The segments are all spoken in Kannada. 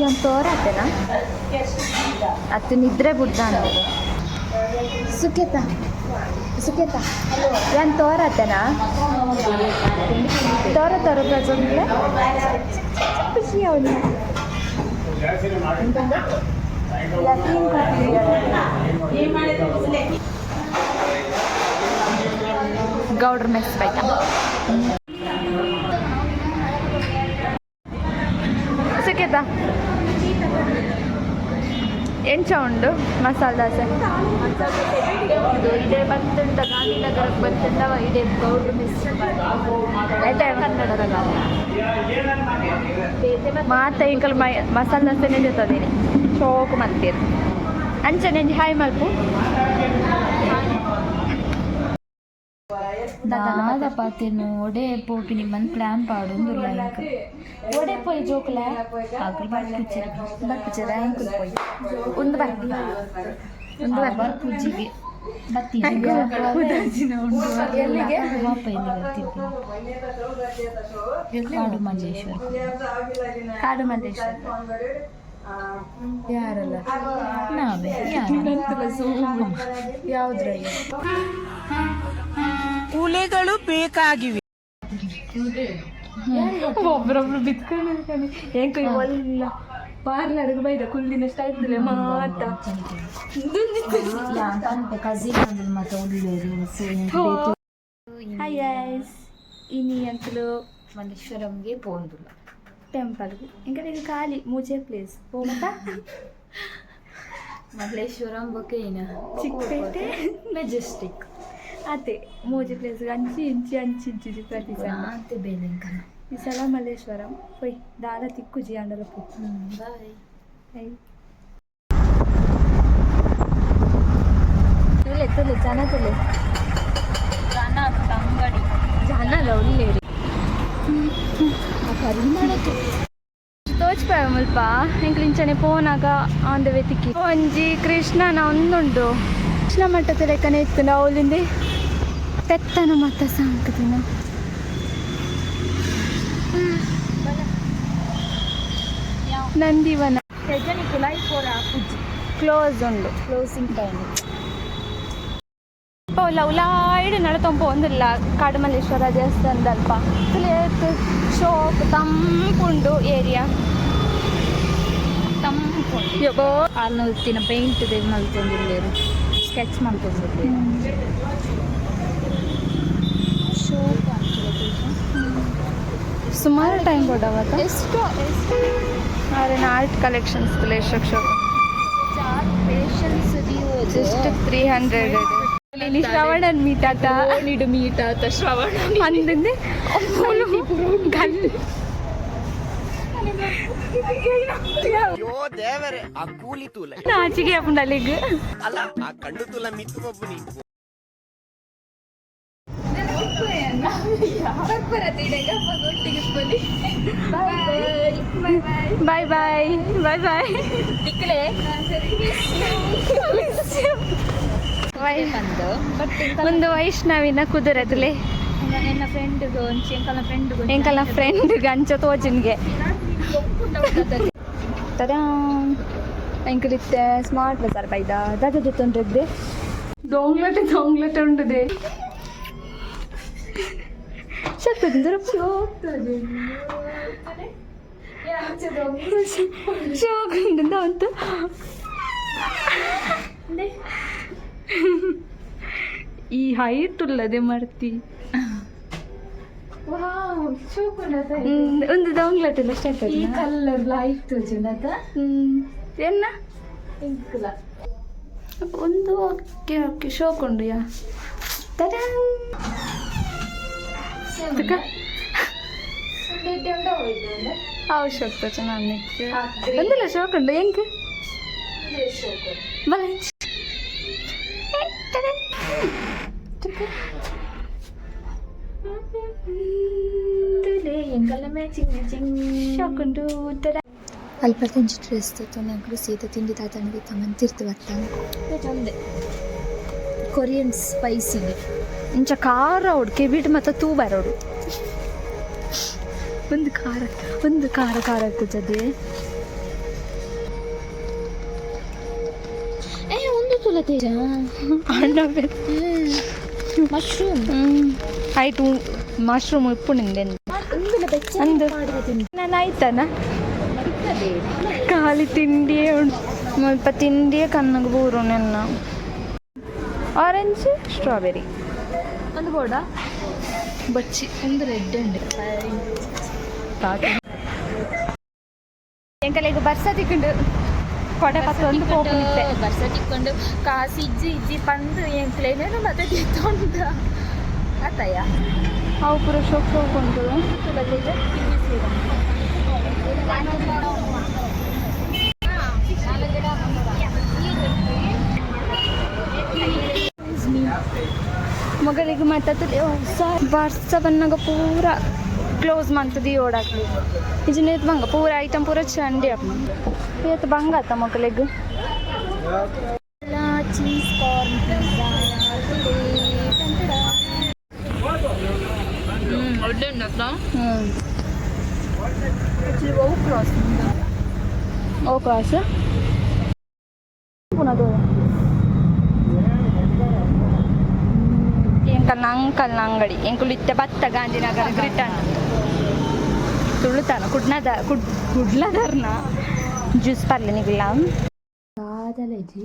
ಒಂದು ತೋರತ್ತೇನಾ ಅತ್ತು ನಿದ್ರೆ ಬುಡ್ಡ ಅನ್ನೋದು ಸುಖೇತ ಏನು ತೋರತ್ತೇನಾ ತೋರ ಪ್ರಜೊಂದ್ರೆ ಖುಷಿ ಅವನು ಗೌಡ್ರ ಮೆಸ್ ಬೈತ ಸುಖೇತ ಎಂಚ ಉಂಡು ಮಸಾಲೆ ದೋಸೆ ಇದೇ ಬಂತುಂಟ ಗಾಂಧಿನಗರಕ್ಕೆ ಬಂತುಂಡವ ಇದೇ ಗೌಡ್ರ ಮೆಸ್ ಆಯ್ತಾ ಕನ್ನಡದ ಮಾತ ಇಂಕಲ್ ಮಸಾಲೆ ದೋಸೆ ನಿಂದಿರ್ತದೇನೆ ಶೋಕು ಮಂತೀರು ಅಂಚ ನೆಂಜಿ ಹಾಯ್ ಮಲ್ಪು ಪಾತಿನು ಒಡೆ ಪೋಪಿ ನಿಮ್ಮನ್ನು ಪ್ಲಾನ್ ಪಾಡೊಂದುಲ್ಲ ಇಂಕ ಒಡೆ ಪೋಯ್ ಜೋಕುಲ ಆಗಲ್ ಬರ್ಪಿಚ್ಚರ ಇಂಕುಲ್ ಪೋಯ್ ಒಂದು ಪೂಜಿಗೆ ಬತ್ತಿ ಎಲ್ಲಿಗೆ ಕಾಡು ಮಲ್ಲೇಶ್ವರ ಯಾರಲ್ಲ ನಾವೇ ಯಾವುದ್ರಲ್ಲಿ ಕೂಲೆಗಳು ಬೇಕಾಗಿವೆ ಒಬ್ರೊಬ್ರು ಬಿತ್ಕೊಂಡು ಹೆಂಗೆ ಒಲ್ಲ ಪಾರ್ಲರ್ಗೆ ಬೈದ ಕುಲ್ಲಿನ ಸ್ಟೈಲ್ ಮಾತ ಹಾಯ್ ಗೈಸ್ ಇನಿ ಅಂತಲೂ ಮಲ್ಲೇಶ್ವರಂಗೆ ಪೋಂದುಲ್ಲ ಟೆಂಪಲ್ಗೆ ఇంకా ఇది ఖాళీ మూచే ప్లేస్ పోమట ಮಲ್ಲೇಶ್ವರಂ ಬಗ್ಗೆ ಏನು ಚಿಕ್ಕಪೇಟೆ ಮೆಜೆಸ್ಟಿಕ್ ಅದೇ ಮೂಜೆ ಪ್ಲೇಸ್ ಅಂಚಿ ಪ್ರತಿ ಸಲ ಅಂತೆ ಬೇಲೆಂಕನ ಈ ಸಲ ಮಲ್ಲೇಶ್ವರಂ ಹೋಯ್ ದಾರ ತಿಕ್ಕುಜಿ ಅಂಡಲಪ್ಪು ಬಾಯ್ ಹೈ ತುಲೆ ಜನ ಅಂಗಡಿ ಜನಲ್ಲ ಒಳ್ಳೆಯರಿ ತೋಚ್ಪಾಯ ಮುಲ್ಪ ಎಂಕ್ಲಿಂಚನೆ ಫೋನಾಗ ಆನ್ ದ ವೇ ತಿಕ್ಕಿ ಒಂಜಿ ಕೃಷ್ಣನ ಒಂದುಂಡು ಕೃಷ್ಣ ಮಟ್ಟದ ಲೆಕ್ಕನೆ ಇತ್ತು ಅವಳಿಂದ ತೆತ್ತನ ಮತ್ತ ಸಾಂಕದಿನ ನಂದಿವನ ಕ್ಲೋಸ್ ಉಂಡು ಕ್ಲೋಸಿಂಗ್ ಟೈಮ್ ಲವ್ಲಾಯ್ಡ್ ನಡತೊಂಪ ಒಂದಿಲ್ಲ ಕಾಡುಮಲ್ಲೇಶ್ವರ ದೇವಸ್ಥಾನದಲ್ಪ ಶೋಕ್ ತಂಪುಂಡು ಏರಿಯಾ ತಂಪುಂಡು ಯಬ್ಬೋ ಅಲ್ಲಿ ಪೇಂಟ್ ದೇವ್ ಮಲ್ತೊಂದಿಲ್ಲೇರು ಸ್ಕೆಚ್ ಮಾಡ್ಕೊಂಡಿರ್ಲಿ ಶೋಕ್ ಸುಮಾರು ಟೈಮ್ ಕೊಡವತ್ತ ಎಷ್ಟು ಅರೆ ಆರ್ಟ್ ಕಲೆಕ್ಷನ್ಸ್ ಶೋಕ್ ಜಸ್ಟ್ 300 ಇಲ್ಲಿ ಶ್ರವಣನ್ ಮೀಟ್ ಆತ ಮೀಟ್ ಆತ ಶ್ರವಣ ಅಂದಿಂದೆ ಅಯ್ಯೋ ದೇವರೇ ಆ ಕೂಲಿ ತೂಲ ನಾಚಿಗೆ ಅಪ್ಪಂಡಲ್ಲಿಗ್ ಅಲ್ಲ ಆ ಕಣ್ಣು ತೂಲ ಮಿತ್ತು ಬಬ್ಬುನಿ ಬಾಯ್ ಬಾಯ್ ಬಾಯ್ ಬಾಯ್ ತಿಕ್ಕಲೆ ಒಂದು ವೈಷ್ಣವಿನ ಕುದುರದಲ್ಲಿ ಎನ್ನ ಫ್ರೆಂಡ್ಗೆ ಒಂಚಿ ಎಂಕಲ್ನ ಫ್ರೆಂಡ್ಗೆ ಅಂಚ ತೋಜಿನ್ಗೆ ತದಾ ಎಂಕಲಿತ್ತೆ ಸ್ಮಾರ್ಟ್ ಬಜಾರ್ ಬೈದ ದಾದ ತೊಂಡ್ರದ್ದೆ ದೊಂಗ್ಲಟ ಉಂಡದೆ ಶಕ್ತದಿಂದರ ಶೋಕಂಡ ಅಂತ ಈ ಹೈಟ್ ಉಳ್ಳದೆ ಮಾಡ್ತಿ ಒಂದು ದೊಂಗ್ಲಟಲ್ಲ ಸ್ಟಾರ್ಟ್ ಈ ಕಲರ್ ಲೈಟ್ ಜನತ ಎನ್ನ ಇಂಕಲ ಒಂದು ಓಕೆ ಓಕೆ ಶೋಕೊಂಡು ಯಾ ತಡ ಅವು ಶೋಕ್ತ ಚೆನ್ನಾಗಿ ಒಂದಿಲ್ಲ ಶೋಕೊಂಡು ಹೆಂಗೆ ಬಲ ಶೋಕೊಂಡು ತರ ಅಲ್ಪ ತಂಚು ಡ್ರೆಸ್ ತಗೊಂಡು ಸೀತೆ ತಿಂಡಿ ತಾತನಿಗೆ ತಗೊಂತಿರ್ತು ಬರ್ತಾನೆ ಕೊರಿಯನ್ ಸ್ಪೈಸಿಗೆ ಇಂಚ ಖಾರ ಹುಡ್ಕೆ ಬಿಟ್ಟು ಮತ್ತೆ ತೂ ಬರೋಡು ಒಂದು ಖಾರ ಆಗ್ತದೆ ತುಲ ತೇಜ ಅಣ್ಣ ಮಶ್ರೂಮ್ ಆಯ್ತು ಮಶ್ರೂಮ್ ಉಪ್ಪು ನಿಂದೆ ಅಂದು ನಾನು ಆಯ್ತಾನ ಖಾಲಿ ತಿಂಡಿಯೇ ಉಂಟು ಸ್ವಲ್ಪ ತಿಂಡಿಯೇ ಕಣ್ಣಗೆ ಬೂರು ನನ್ನ ಆರೆಂಜ್ ಸ್ಟ್ರಾಬೆರಿ ಒಂದು ಬೋಡ ಬಚ್ಚಿ ಒಂದು ರೆಡ್ ഉണ്ട് ಎಂಕಲೆಗ್ ಬರ್ಸ ತಿಕ್ಕೊಂಡು ಕೊಡೆ ಪತ್ತೊಂದು ಹೋಗ್ಲಿಕ್ಕೆ ಬರ್ಸ ತಿಕ್ಕೊಂಡು ಕಾಸು ಇಜ್ಜಿ ಪಂದು ಎಂಕ್ಲೇನೇನು ಮತ್ತೆ ತಿತ್ತೊಂಡ ಆತಯ್ಯ ಅವು ಪೂರ ಶೋಕ್ ಉಂಟು ಮಗಳಿಗೆ ಮತ್ತೆ ಹೊಸ ಬರ್ಸ ಬನ್ನಾಗ ಪೂರ ಕ್ಲೋಸ್ ಮಾಡ್ತದೆ ಓಡಾಕ್ಲಿ ಇಜನೇತ್ ಬಂಗ ಪೂರ ಐಟಮ್ ಪೂರ ಚಂಡಿ ಅಪ್ಪ ಇವತ್ತು ಬಂಗ ಆತ ಮಕ್ಕಳಿಗೆ ಚೀಸ್ ಕಾರ್ನ್ ಪಿಜ್ಜಾ ಒಳ್ಳೆ ಉಂಟಾ ಓ ಕ್ಲಾಸ್ ಪುನಃ ಎಂಕಲ್ನ ಅಂಕಲ್ನ ಅಂಗಡಿ ಎಂಕುಲಿತ್ತೆ ಭತ್ತ ಗಾಂಧಿನಗರ ರಿಟರ್ನ್ ತುಳುತಾನ ಕುಡ್ಲದರ್ನ ಜ್ಯೂಸ್ ಪರ್ಲೆ ನಿಗಿಲ್ಲ ಕಾದಲಜಿ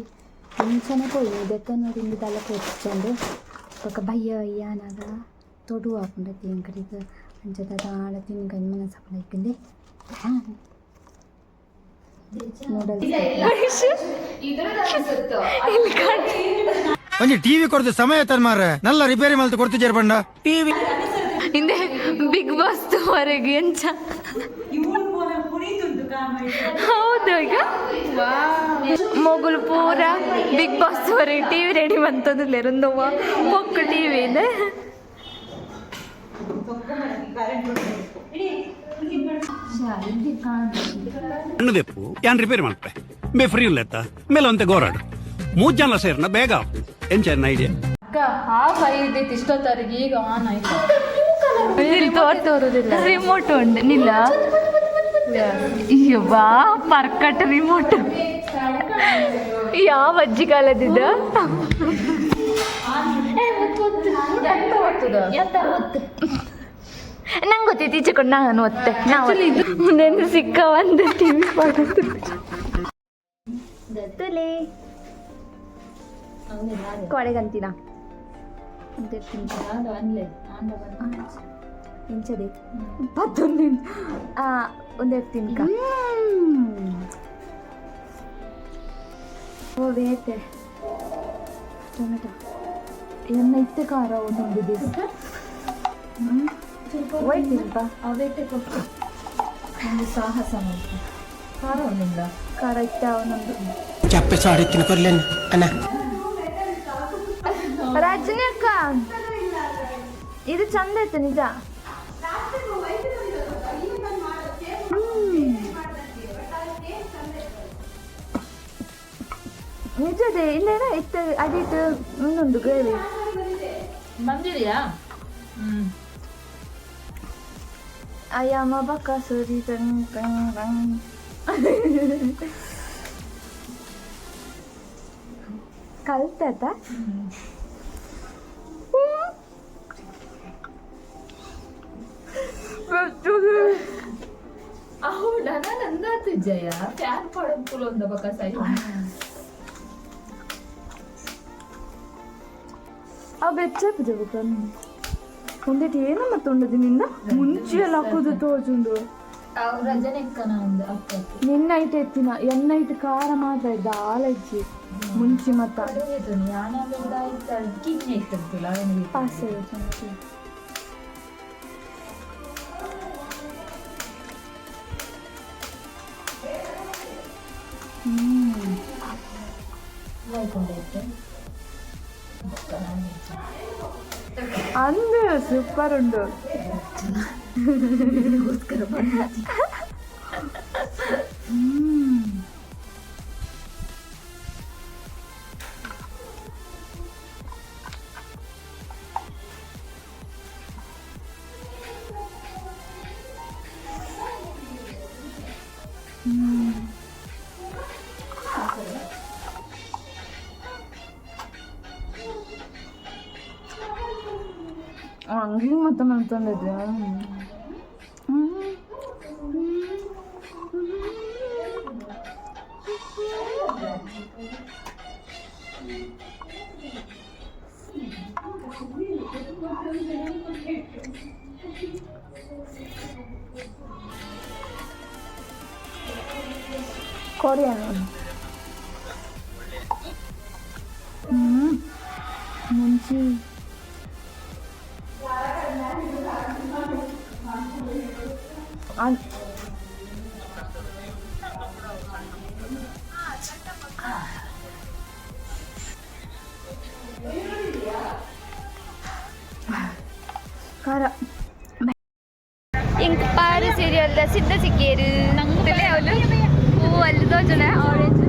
ಮುಂಚೆನೆ పోయి దెక్కనోడింది తలకు వచ్చాడు ఒక భయ్య అయ్యానగా తోడు కాకుండా ఇంకడికి అంచేత ఆడ తిని కానీ మన సపన ఎక్కింది ಒಂಜಿ ಟಿವಿ ಕೊಡ್ತು ಸಮಯ ತನ್ಮಾರ ನಲ್ಲ ರಿಪೇರಿ ಮಲ್ತು ಕೊಡ್ತಿದ್ದಾರೆ ಬಂಡ ಟಿವಿ ಹಿಂದೆ ಬಿಗ್ ಬಾಸ್ ವರೆಗೆ ಎಂಚ ಹೌದು ಈಗ ಮೊಗುಲು ಪೂರ ಬಿಗ್ ಬಾಸ್ ವರೆಗೆ ಟಿವಿ ರೆಡಿ ಬಂತಂದ್ರೆ ರೊಂದವ್ವ ಪೊಕ್ಕ ಟಿವಿ ಇದೆ తెప్పు యాన్ రిపేర్ మల్పే బే ఫ్రీ లేత మేలంతే గోరాడు ಮೂರ್ ಜನ ಸೇರ್ನ ಬೇಗ ಏನ್ ಚೆನ್ನ ಐಡಿಯಾ ಅಕ್ಕ ಹಾಫ್ ಐದೈತಿ ಇಷ್ಟೊತ್ತವರೆಗೆ ಈಗ ಆನ್ ಆಯ್ತು ತೋರುದಿಲ್ಲ ರಿಮೋಟ್ ಉಂಡು ನಿಲ್ಲ ಅಯ್ಯೋ ಬಾ ಪರ್ಕಟ್ ರಿಮೋಟ್ ಯಾವ ಅಜ್ಜಿ ಕಾಲದಿದ್ದ ನಂಗೆ ಗೊತ್ತೈತಿ ಈಚೆಕೊಂಡು ನಾನು ಒತ್ತೆ ನಾವು ನೆನ್ನೆ ಸಿಕ್ಕ ಒಂದು ಟಿವಿ ಮಾಡೋದು ಕೊಳೆಗಂತಿನ ಇಂಚದೆ ಪತ್ತೊಂದು ಒಂದೆರಡು ತಿನ್ಕ ಓ ಬೇತೆ ಟೊಮೆಟೊ ಎನ್ನ ಇತ್ತೆ ಖಾರ ಒಂದೊಂದು ದಿವಸ ಒಯ್ತಿಲ್ಪ ಅವೇಟೆ ಕೊಟ್ಟು ಒಂದು ಸಾಹಸ ಮಾಡ್ತೀನಿ ಖಾರ ಒಂದಿಲ್ಲ ಖಾರ ಇತ್ತ ಒಂದೊಂದು ಚಪ್ಪೆ ಸಾಡಿತ್ತಿನ ಕೊರ್ಲೇನು ಅಣ್ಣ ರಜನಿ ಅಕ್ಕ ಇದು ಚಂದ ಐತೆ ನಿಜ ನಿಜದೇ ಇಲ್ಲೇನ ಇತ್ತು ಅದಿಟ್ಟು ಇನ್ನೊಂದು ಗ್ರೇವಿ ಬಂದಿದೆಯಾ ಅಯ್ಯಮ್ಮ ಬಕ್ಕ ಸರಿ ಕಲ್ತಾತ అవునా నన్ను జయ ఫ్యాన్ పడంపులు ఉందా బక్క సై ಆ ಬೆಚ್ಚ ಒಂದೇಟಿ ಏನು ಮತ್ತೊಂಡದು ನಿನ್ನ ಮುಂಚೆ ಎಲ್ಲ ಹಾಕೋದು ತೋಜುಂಡು ರಜನೆಕ್ಕನ ಒಂದು ಅಕ್ಕ ನಿನ್ನೈಟ್ ಎತ್ತಿನ ಎನ್ನೈಟ್ ಖಾರ ಮಾತ್ರ ಇದ್ದ ಆಲಜ್ಜಿ ಮುಂಚೆ ಮತ್ತ ಯಾನಾಗ ಕಿನ್ನೆ ಇರ್ತಲ್ಲ ಪಾಸ್ ಅಂದು ಸೂಪರ್ ಉಂಡು ಗಮ್ಮತ್ತು ಮಾಡ್ಕೊಂಡಿದ್ದೆ. ಕೊರಿಯನ್ ಮುಂಚಿ ಖಾರ ಇಂಕ್ ಪಾರು ಸೀರಿಯಲ್ ಸಿದ್ಧ ಸಿಕ್ಕೇರು ನಂಗೆ ಅವಳು ಹೂ ಅಲ್ಲಿ ತೋಜನ ಆರೆಂಜ್